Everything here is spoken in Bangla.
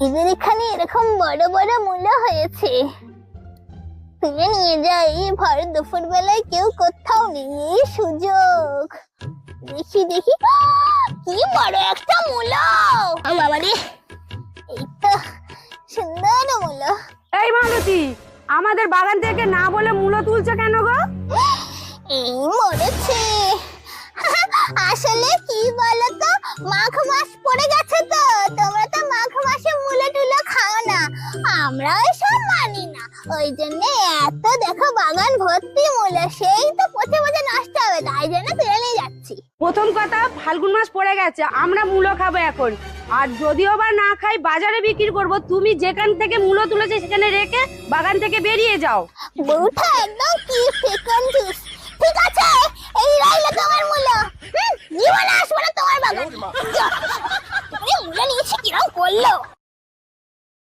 এদের এখানে এরকম বড় বড় মূলো হয়েছে, তুলে নিয়ে যাই। ভর দুপুর বেলায় কেউ কোথাও নেই, এই সুযোগ। দেখি দেখি, কি বড় একটা মূলো! বাবা রে, এই তো সুন্দর মূলো। এই মালতী, আমাদের বাগান থেকে না বলে মূলো তুলছো কেন গো? এই মরেছে। আসলে কি বলতো, মাঘ মাস পড়ে গেছে তো, তোমরা তো মাঘ মাসে মূলো টুলো খাও না, আমরা ওইসব মানি না। ওই জন্য এত দেখো বাগান ভর্তি মূলো, সেই তো পচে পচে নষ্ট হবে, তাই জন্য তুলে নিয়ে যাচ্ছি। প্রথম কথা, ফাল্গুন মাস পড়ে গেছে, আমরা মূলো খাবো এখন। আর যদিও বা না খাই, বাজারে বিক্রি করব। তুমি যেখান থেকে মূলো তুলেছে সেখানে রেখে বাগান থেকে বেরিয়ে যাও। বউটা একদম কি কনফিউজ। ঠিক আছে, এই রাইলে তোমার মূলো। জীবনে আসবো না তোমার বাগান। মূলো নিয়েছি কিরম করলো।